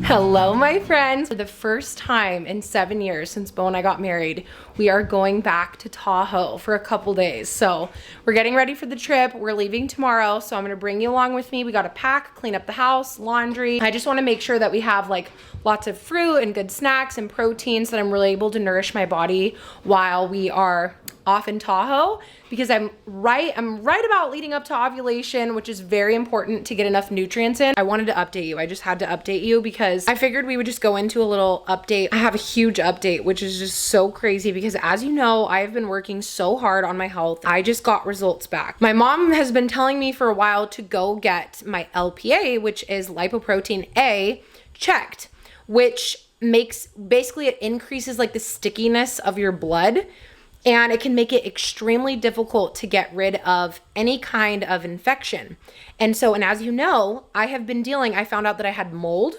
Hello, my friends. For the first time in 7 years since Bo and I got married, we are going back to Tahoe for a couple days. So we're getting ready for the trip. We're leaving tomorrow, so I'm gonna bring you along with me. We gotta pack, clean up the house, laundry. I just wanna make sure that we have like lots of fruit and good snacks and proteins so that I'm really able to nourish my body while we are off in Tahoe, because I'm right about leading up to ovulation, which is very important to get enough nutrients in. I wanted to update you. I just had to update you because I figured we would just go into a little update. I have a huge update, which is just so crazy because, as you know, I've been working so hard on my health. I just got results back. My mom has been telling me for a while to go get my LPA, which is lipoprotein A, checked, which basically it increases like the stickiness of your blood. And it can make it extremely difficult to get rid of any kind of infection. And as you know, I found out that I had mold,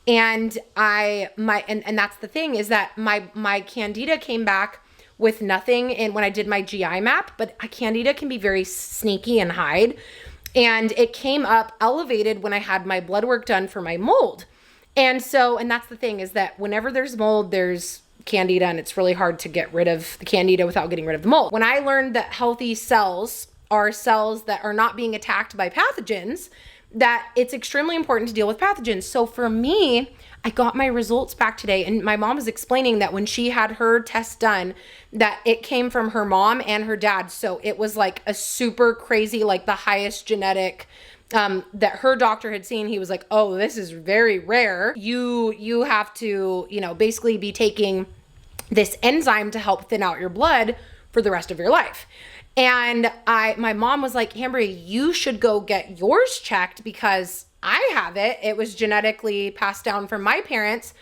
and that's the thing, is that my candida came back with nothing when I did my GI map, but candida can be very sneaky and hide. And it came up elevated when I had my blood work done for my mold. And that's the thing, is that whenever there's mold, there's candida, and it's really hard to get rid of the candida without getting rid of the mold. When I learned that healthy cells are cells that are not being attacked by pathogens, that it's extremely important to deal with pathogens. So for me, I got my results back today, and my mom was explaining that when she had her test done, that it came from her mom and her dad. So it was like a super crazy, like the highest genetic that her doctor had seen. He was like, oh, this is very rare. You have to, basically be taking this enzyme to help thin out your blood for the rest of your life. And my mom was like, Cambria, you should go get yours checked because I have it. It was genetically passed down from my parents.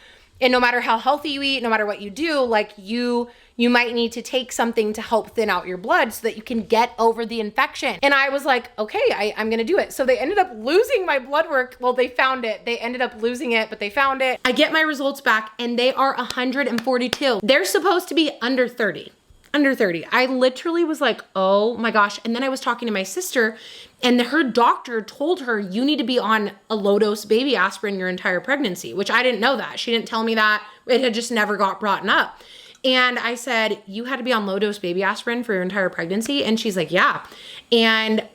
And no matter how healthy you eat, no matter what you do, like you might need to take something to help thin out your blood so that you can get over the infection. And I was like, okay, I'm gonna do it. So they ended up losing my blood work. Well, they found it. They ended up losing it, but they found it. I get my results back and they are 142. They're supposed to be under 30. Under 30. I literally was like, oh my gosh. And then I was talking to my sister, and her doctor told her, you need to be on a low-dose baby aspirin your entire pregnancy, which I didn't know that. She didn't tell me that. It had just never got brought up. And I said, you had to be on low-dose baby aspirin for your entire pregnancy? And she's like, yeah. And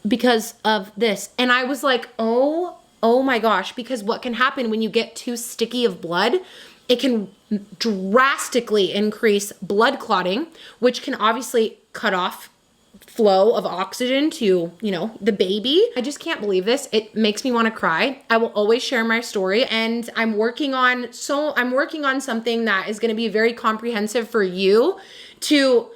because of this. And I was like, oh my gosh, because what can happen when you get too sticky of blood, it can drastically increase blood clotting, which can obviously cut off flow of oxygen to, the baby. I just can't believe this. It makes me want to cry. I will always share my story, and I'm working on something that is going to be very comprehensive for you to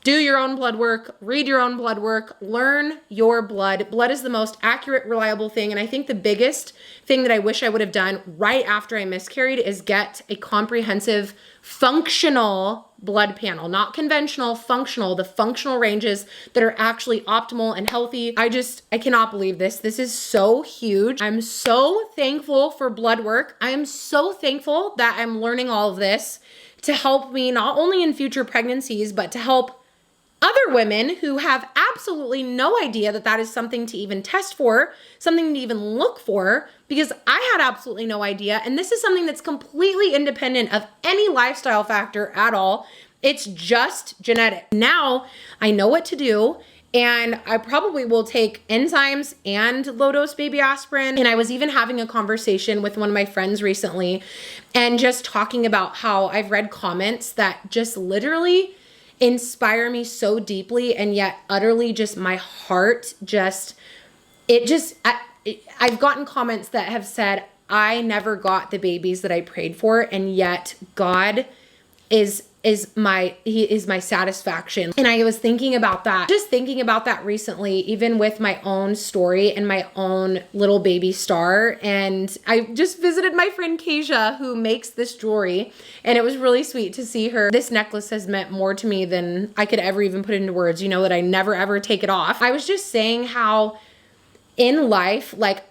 do your own blood work, read your own blood work, learn your blood. Blood is the most accurate, reliable thing. And I think the biggest thing that I wish I would have done right after I miscarried is get a comprehensive, functional blood panel, not conventional, functional, the functional ranges that are actually optimal and healthy. I cannot believe this. This is so huge. I'm so thankful for blood work. I am so thankful that I'm learning all of this to help me not only in future pregnancies, but to help other women who have absolutely no idea that is something to even test for, something to even look for, because I had absolutely no idea. And this is something that's completely independent of any lifestyle factor at all. It's just genetic. Now I know what to do, and I probably will take enzymes and low-dose baby aspirin. And I was even having a conversation with one of my friends recently and just talking about how I've read comments that just literally inspire me so deeply, and yet utterly just my heart I've gotten comments that have said, I never got the babies that I prayed for, and yet God is my satisfaction. And I was thinking about that recently, even with my own story and my own little baby star. And I just visited my friend Kasia, who makes this jewelry, and it was really sweet to see her. This necklace has meant more to me than I could ever even put into words. You know that I never ever take it off. I was just saying how in life, like,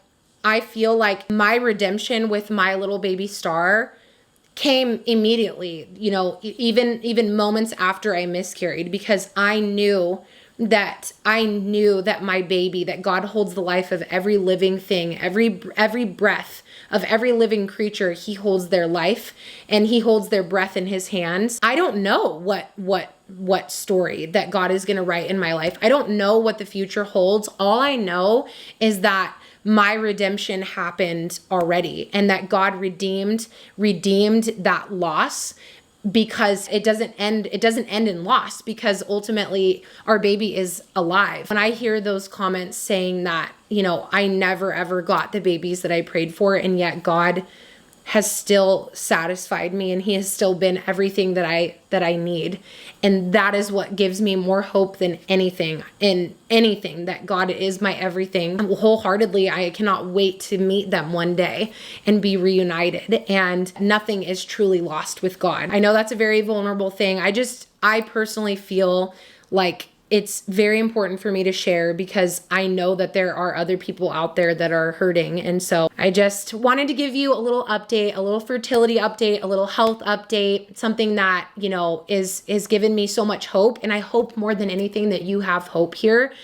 I feel like my redemption with my little baby star came immediately, even moments after I miscarried, because I knew that I knew that my baby, that God holds the life of every living thing, every breath of every living creature. He holds their life and he holds their breath in his hands. I don't know what story that God is going to write in my life. I don't know what the future holds. All I know is that my redemption happened already, and that God redeemed that loss, because it doesn't end in loss, because ultimately our baby is alive. When I hear those comments saying that, I never ever got the babies that I prayed for, and yet God has still satisfied me and he has still been everything that I need. And that is what gives me more hope than anything, that God is my everything. Wholeheartedly, I cannot wait to meet them one day and be reunited, and nothing is truly lost with God. I know that's a very vulnerable thing. I personally feel like it's very important for me to share, because I know that there are other people out there that are hurting. And so I just wanted to give you a little update, a little fertility update, a little health update, something that, is given me so much hope. And I hope more than anything that you have hope here.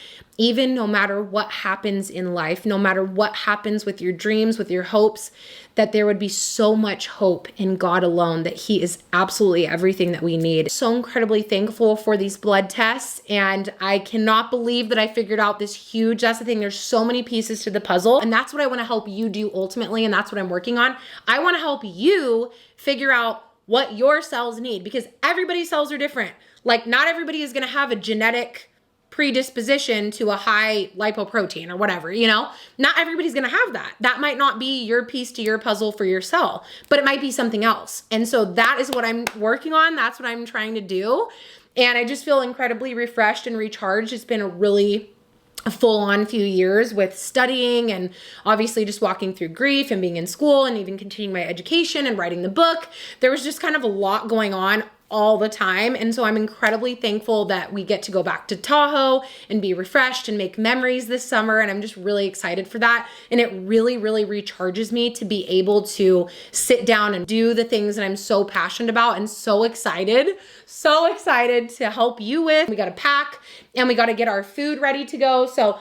Even no matter what happens in life, no matter what happens with your dreams, with your hopes, that there would be so much hope in God alone, that he is absolutely everything that we need. So incredibly thankful for these blood tests. And I cannot believe that I figured out this huge, that's the thing, there's so many pieces to the puzzle. And that's what I want to help you do ultimately. And that's what I'm working on. I want to help you figure out what your cells need, because everybody's cells are different. Like, not everybody is going to have a genetic predisposition to a high lipoprotein or whatever, not everybody's going to have that. That might not be your piece to your puzzle for your cell, but it might be something else. And so that is what I'm working on. That's what I'm trying to do. And I just feel incredibly refreshed and recharged. It's been a full-on few years with studying and obviously just walking through grief and being in school and even continuing my education and writing the book. There was just kind of a lot going on all the time. And so I'm incredibly thankful that we get to go back to Tahoe and be refreshed and make memories this summer. And I'm just really excited for that. And it really, really recharges me to be able to sit down and do the things that I'm so passionate about and so excited to help you with. We got to pack and we got to get our food ready to go. So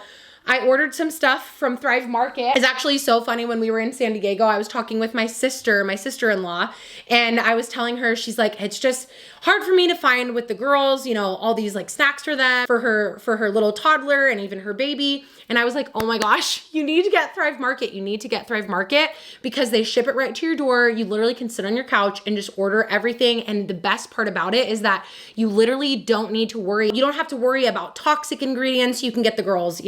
I ordered some stuff from Thrive Market. It's actually so funny. When we were in San Diego, I was talking with my sister-in-law, and I was telling her, she's like, it's just hard for me to find with the girls, all these like snacks for them, for her little toddler and even her baby. And I was like, oh my gosh, you need to get Thrive Market. You need to get Thrive Market, because they ship it right to your door. You literally can sit on your couch and just order everything. And the best part about it is that you literally don't need to worry. You don't have to worry about toxic ingredients. You can get the girls,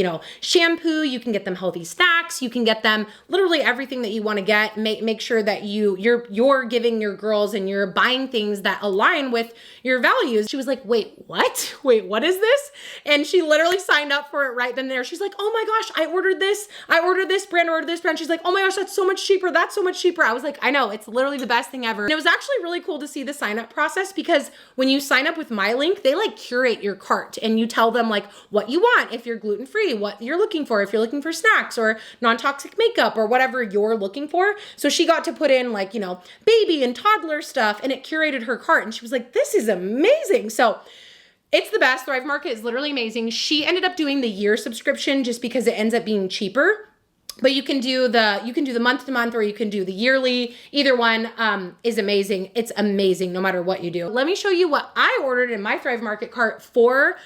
shampoo, you can get them healthy snacks, you can get them literally everything that you want to get. Make sure that you're giving your girls and you're buying things that align with your values. She was like, wait, what? Wait, what is this? And she literally signed up for it right then and there. She's like, oh my gosh, I ordered this brand. She's like, oh my gosh, that's so much cheaper. That's so much cheaper. I was like, I know, it's literally the best thing ever. And it was actually really cool to see the sign up process, because when you sign up with my link, they like curate your cart and you tell them like what you want, if you're gluten-free, what you're looking for, if you're looking for snacks or non-toxic makeup or whatever you're looking for. So she got to put in like, baby and toddler stuff, and it curated her cart. And she was like, this is amazing. So it's the best. Thrive Market is literally amazing. She ended up doing the year subscription just because it ends up being cheaper. But you can do the month to month, or you can do the yearly. Either one is amazing. It's amazing no matter what you do. Let me show you what I ordered in my Thrive Market cart for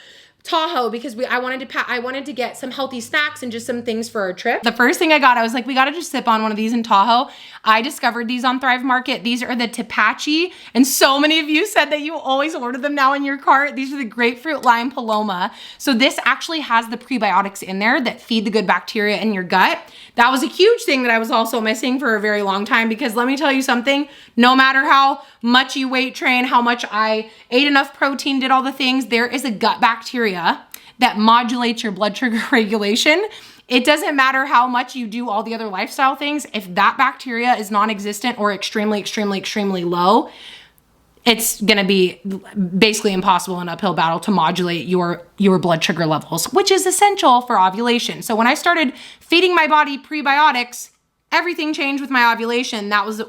Tahoe, because I wanted to get some healthy snacks and just some things for our trip. The first thing I got, I was like, we got to just sip on one of these in Tahoe. I discovered these on Thrive Market. These are the Tepache, and so many of you said that you always order them now in your cart. These are the grapefruit lime paloma. So this actually has the prebiotics in there that feed the good bacteria in your gut. That was a huge thing that I was also missing for a very long time, because let me tell you something, no matter how much you weight train, how much I ate enough protein, did all the things, there is a gut bacteria that modulates your blood sugar regulation. It doesn't matter how much you do all the other lifestyle things. If that bacteria is non-existent or extremely, extremely, extremely low, it's gonna be basically impossible in an uphill battle to modulate your blood sugar levels, which is essential for ovulation. So when I started feeding my body prebiotics, everything changed with my ovulation. That was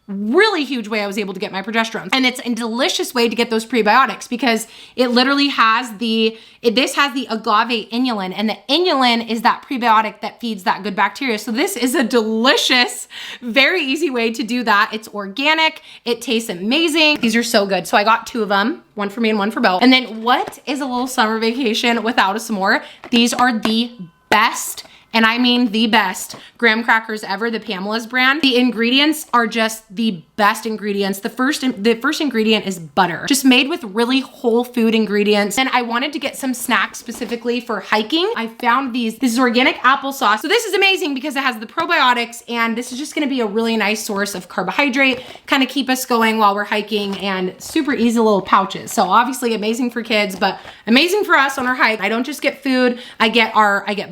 really huge way I was able to get my progesterone. And it's a delicious way to get those prebiotics because it literally has this has the agave inulin, and the inulin is that prebiotic that feeds that good bacteria. So this is a delicious, very easy way to do that. It's organic. It tastes amazing. These are so good. So I got 2 of them, one for me and one for Beau. And then what is a little summer vacation without a s'more? These are the best, and I mean the best, graham crackers ever, the Pamela's brand. The ingredients are just the best ingredients. The first ingredient is butter, just made with really whole food ingredients. And I wanted to get some snacks specifically for hiking. I found these. This is organic applesauce. So this is amazing because it has the probiotics, and this is just gonna be a really nice source of carbohydrate, kind of keep us going while we're hiking, and super easy little pouches. So obviously amazing for kids, but amazing for us on our hike. I don't just get food, I get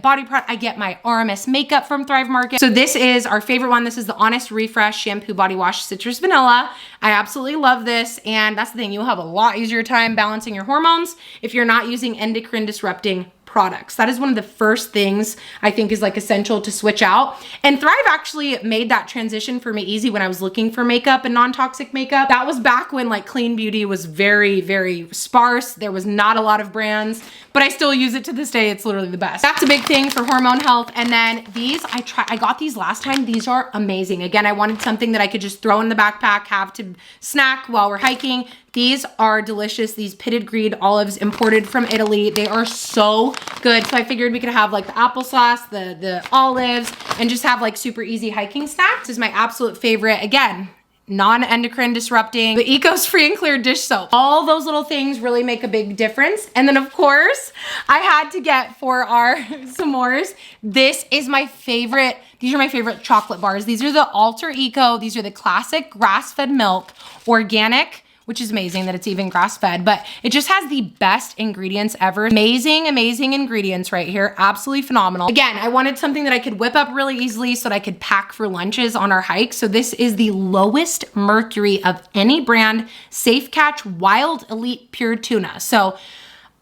body product, I get my RMS makeup from Thrive Market. So this is our favorite one. This is the Honest Refresh Shampoo Body Wash Citrus Vanilla. I absolutely love this. And that's the thing, you'll have a lot easier time balancing your hormones if you're not using endocrine disrupting products. That is one of the first things I think is like essential to switch out. And Thrive actually made that transition for me easy when I was looking for makeup and non-toxic makeup. That was back when like clean beauty was very, very sparse. There was not a lot of brands, but I still use it to this day. It's literally the best. That's a big thing for hormone health. And then these, I got these last time. These are amazing. Again, I wanted something that I could just throw in the backpack, have to snack while we're hiking. These are delicious. These pitted green olives imported from Italy. They are so good. So I figured we could have like the applesauce, the olives, and just have like super easy hiking snacks. This is my absolute favorite. Again, non-endocrine disrupting, the Ecos Free and Clear dish soap. All those little things really make a big difference. And then of course, I had to get for our s'mores, this is my favorite. These are my favorite chocolate bars. These are the Alter Eco. These are the classic grass-fed milk, organic, which is amazing that it's even grass-fed, but it just has the best ingredients ever. Amazing, amazing ingredients right here. Absolutely phenomenal. Again, I wanted something that I could whip up really easily so that I could pack for lunches on our hike. So this is the lowest mercury of any brand, Safe Catch Wild Elite Pure Tuna. So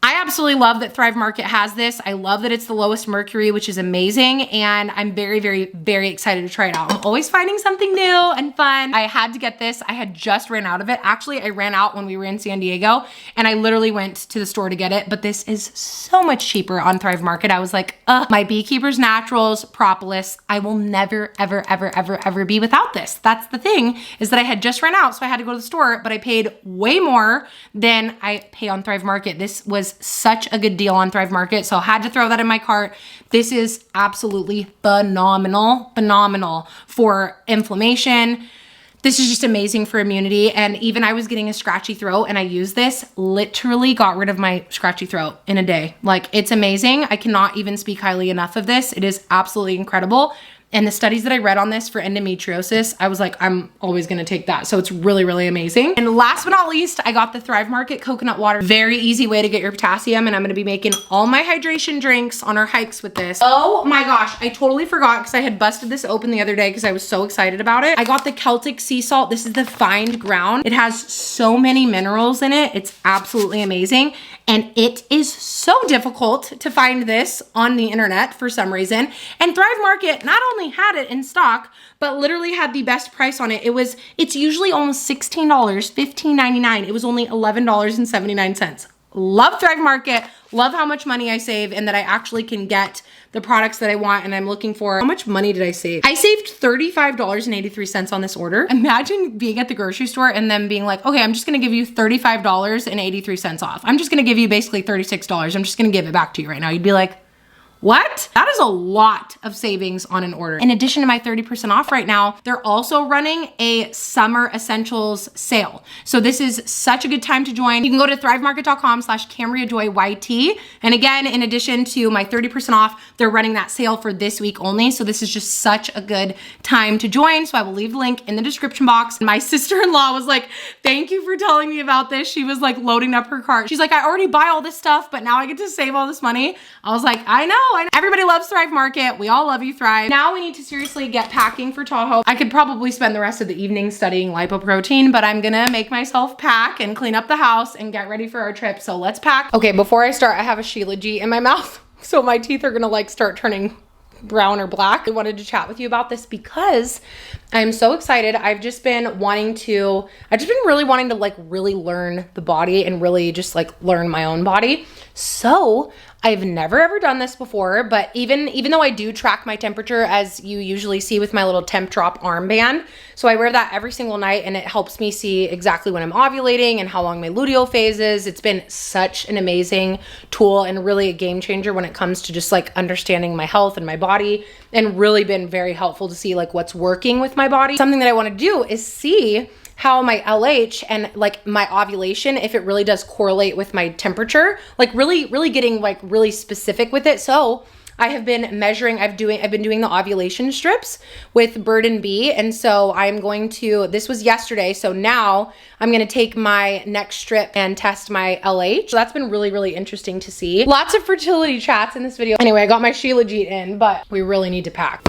I absolutely love that Thrive Market has this. I love that it's the lowest mercury, which is amazing. And I'm very, very, very excited to try it out. I'm always finding something new and fun. I had to get this. I had just ran out of it. Actually, I ran out when we were in San Diego and I literally went to the store to get it, but this is so much cheaper on Thrive Market. I was like, my Beekeeper's Naturals propolis. I will never, ever, ever, ever, ever be without this. That's the thing, is that I had just ran out, so I had to go to the store, but I paid way more than I pay on Thrive Market. This was such a good deal on Thrive Market, so I had to throw that in my cart. This is absolutely phenomenal, phenomenal for inflammation. This is just amazing for immunity. And even I was getting a scratchy throat and I used this, literally got rid of my scratchy throat in a day. Like, it's amazing. I cannot even speak highly enough of this. It is absolutely incredible. And the studies that I read on this for endometriosis, I was like, I'm always gonna take that. So it's really, really amazing. And last but not least, I got the Thrive Market coconut water. Very easy way to get your potassium, and I'm gonna be making all my hydration drinks on our hikes with this. Oh my gosh, I totally forgot because I had busted this open the other day because I was so excited about it. I got the Celtic sea salt. This is the fined ground. It has so many minerals in it. It's absolutely amazing. And it is so difficult to find this on the internet for some reason. And Thrive Market not only had it in stock, but literally had the best price on it. It's usually almost $16, $15.99. It was only $11.79. Love Thrive Market. Love how much money I save and that I actually can get the products that I want and I'm looking for. How much money did I save? I saved $35.83 on this order. Imagine being at the grocery store and then being like, okay, I'm just gonna give you $35.83 off. I'm just gonna give you basically $36. I'm just gonna give it back to you right now. You'd be like, what? That is a lot of savings on an order. In addition to my 30% off right now, they're also running a summer essentials sale. So this is such a good time to join. You can go to thrivemarket.com/CambriaJoyYT. And again, in addition to my 30% off, they're running that sale for this week only. So this is just such a good time to join. So I will leave the link in the description box. My sister-in-law was like, thank you for telling me about this. She was like loading up her cart. She's like, I already buy all this stuff, but now I get to save all this money. I was like, I know. Everybody loves Thrive Market. We all love you, Thrive. Now we need to seriously get packing for Tahoe. I could probably spend the rest of the evening studying lipoprotein, but I'm gonna make myself pack and clean up the house and get ready for our trip. So let's pack. Okay, before I start, I have a Sheila G in my mouth. So my teeth are gonna like start turning brown or black. I wanted to chat with you about this because I'm so excited. I've just been really wanting to like really learn the body and really just like learn my own body. So I've never ever done this before, but even though I do track my temperature, as you usually see with my little temp drop armband, so I wear that every single night and it helps me see exactly when I'm ovulating and how long my luteal phase is. It's been such an amazing tool and really a game changer when it comes to just like understanding my health and my body, and really been very helpful to see like what's working with my body. Something that I want to do is see how my LH and like my ovulation, if it really does correlate with my temperature, like really getting like really specific with it. So I have been measuring, I've been doing the ovulation strips with Bird and Bee. And so I'm going to, this was yesterday. So now I'm going to take my next strip and test my LH. So that's been really interesting to see. Lots of fertility chats in this video. Anyway, I got my Shilajit in, but we really need to pack.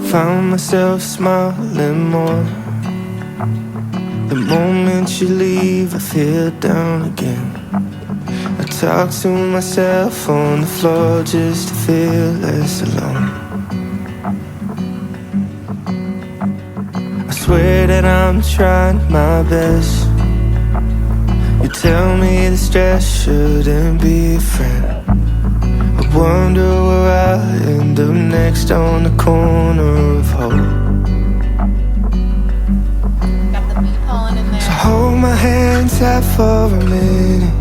Found myself smiling more. The moment you leave, I feel down again. I talk to myself on the floor just to feel less alone. I swear that I'm trying my best. You tell me the stress shouldn't be a friend. I wonder where I'll end up next on the corner of hope. Got the bee pollen in there. So hold my hand tight for a minute.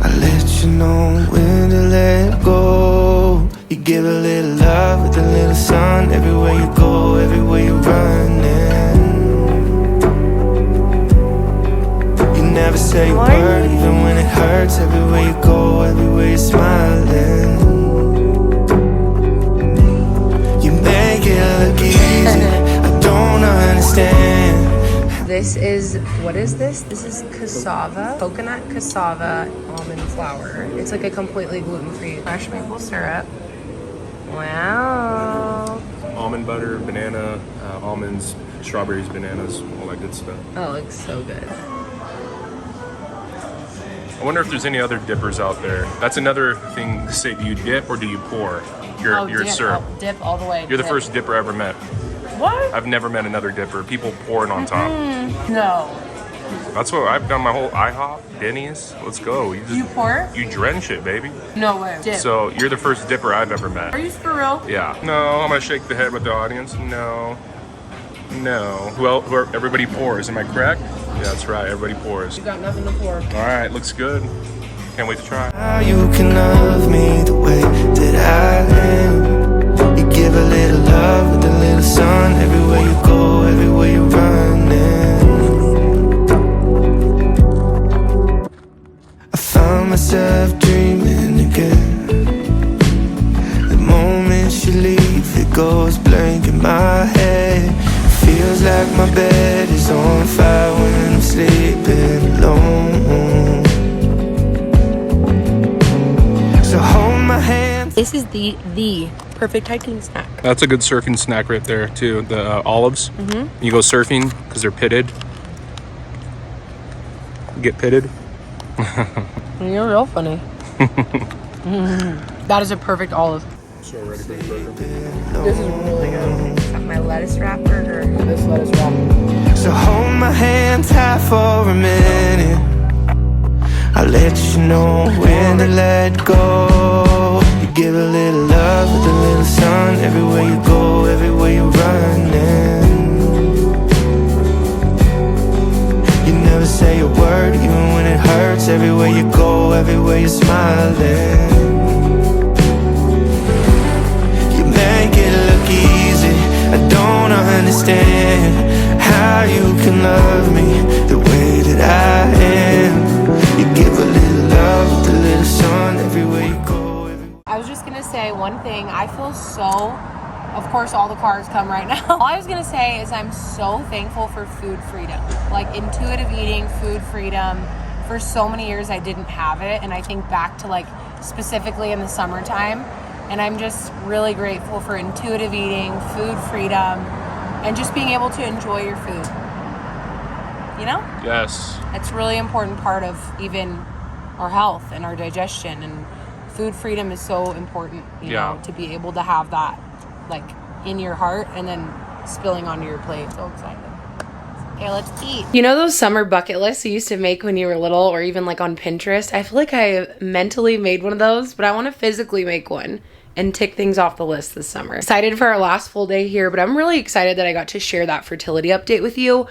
I'll let you know when to let go. You give a little love with a little sun. Everywhere you go, everywhere you're running. You never say a word, even when it hurts. Everywhere you go, everywhere you're smiling. You make it look easy, I don't understand. This is, what is this? This is cassava, coconut cassava almond flour. It's like a completely gluten-free fresh maple syrup. Wow. Almond butter, banana, almonds, strawberries, bananas, all that good stuff. Oh, it looks so good. I wonder if there's any other dippers out there. That's another thing to say. Do you dip or do you pour your dip, syrup? Dip all the way. You're the first dipper I ever met. What? I've never met another dipper. People pour it on top. No. That's what I've done my whole IHOP, Denny's. Let's go. You pour? You drench it, baby. No way. Dip. So you're the first dipper I've ever met. Are you for real? Yeah. No, I'm gonna shake the head with the audience. No. Who everybody pours, am I correct? Yeah, that's right, everybody pours. You got nothing to pour. All right, looks good. Can't wait to try. How you can love me the way that I am. You give a little love with a little sun. Everywhere you go, everywhere you're running. I found myself dreaming again. The moment you leave, it goes blank in my head. Feels like my bed is on fire when I'm sleeping alone. So hold my hand. This is the perfect hiking snack. That's a good surfing snack right there too. The olives. Mm-hmm. You go surfing because they're pitted. Get pitted. You're real funny. That is a perfect olive. So ready for the burger. This is really good. Got my lettuce wrap burger. This lettuce wrap. So hold my hand tight for a minute. I'll let you know when to let go. You give a little love with a little sun. Everywhere you go, everywhere you're running. You never say a word, even when it hurts. Everywhere you go, everywhere you're smiling. You make it look easy, I don't understand how you can love me the way that I am. You give a little love with a little sun everywhere you go. I was just gonna say one thing. I feel so, of course all the cars come right now. All I was gonna say is I'm so thankful for food freedom. Like intuitive eating, food freedom. For so many years I didn't have it, and I think back to like specifically in the summertime, and I'm just really grateful for intuitive eating, food freedom, and just being able to enjoy your food. You know? Yes. It's a really important part of even our health and our digestion, and food freedom is so important, you know, to be able to have that like in your heart and then spilling onto your plate. So excited. Okay, let's eat. You know those summer bucket lists you used to make when you were little, or even like on Pinterest? I feel like I mentally made one of those, but I want to physically make one and tick things off the list this summer. Excited for our last full day here, but I'm really excited that I got to share that fertility update with you.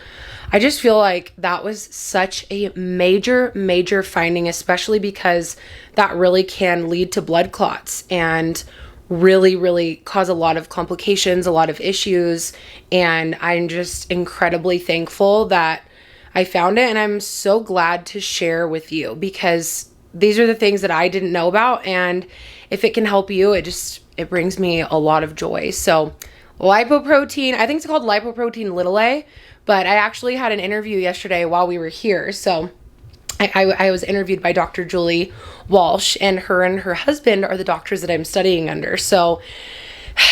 I just feel like that was such a major finding, especially because that really can lead to blood clots and really cause a lot of complications, a lot of issues. And I'm just incredibly thankful that I found it. And I'm so glad to share with you, because these are the things that I didn't know about. And if it can help you, it brings me a lot of joy. So lipoprotein, I think it's called lipoprotein little a, but I actually had an interview yesterday while we were here. So I was interviewed by Dr. Julie Walsh, and her husband are the doctors that I'm studying under. So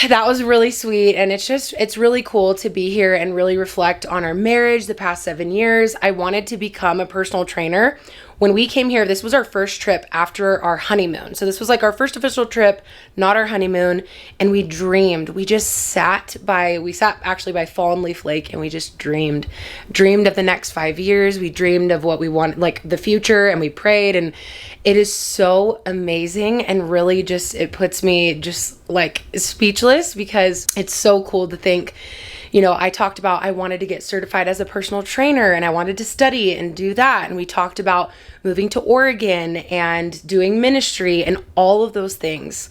that was really sweet. And it's really cool to be here and really reflect on our marriage the past 7 years. I wanted to become a personal trainer. When we came here, this was our first trip after our honeymoon. So this was like our first official trip, not our honeymoon. And we dreamed. We sat actually by Fallen Leaf Lake, and we just dreamed of the next 5 years. We dreamed of what we want, like the future, and we prayed. And it is so amazing, and really it puts me just like speechless, because it's so cool to think. You know, I talked about I wanted to get certified as a personal trainer, and I wanted to study and do that. And we talked about moving to Oregon and doing ministry, and all of those things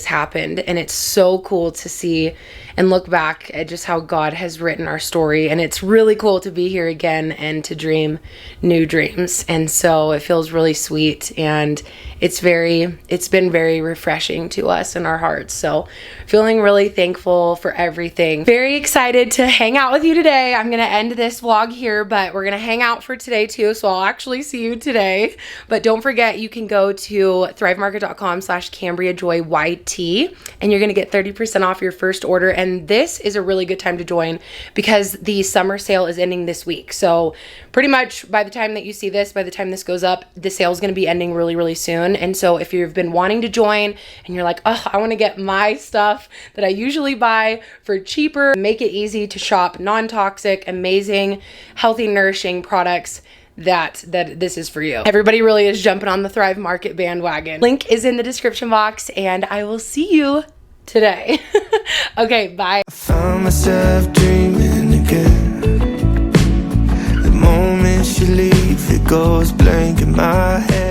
happened. And it's so cool to see and look back at just how God has written our story. And it's really cool to be here again and to dream new dreams. And so it feels really sweet, and it's been very refreshing to us in our hearts. So feeling really thankful for everything. Very excited to hang out with you today. I'm going to end this vlog here, but we're going to hang out for today too. So I'll actually see you today. But don't forget, you can go to thrivemarket.com/CambriaJoyYT, and you're going to get 30% off your first order. And this is a really good time to join, because the summer sale is ending this week. So pretty much by the time that you see this, by the time this goes up, the sale is going to be ending really soon. And so if you've been wanting to join and you're like, oh, I want to get my stuff that I usually buy for cheaper, make it easy to shop non-toxic, amazing, healthy, nourishing products, that this is for you. Everybody really is jumping on the Thrive Market bandwagon. Link is in the description box, and I will see you today. Okay, bye. I found myself dreaming again. The moment you leave, it goes blank in my head.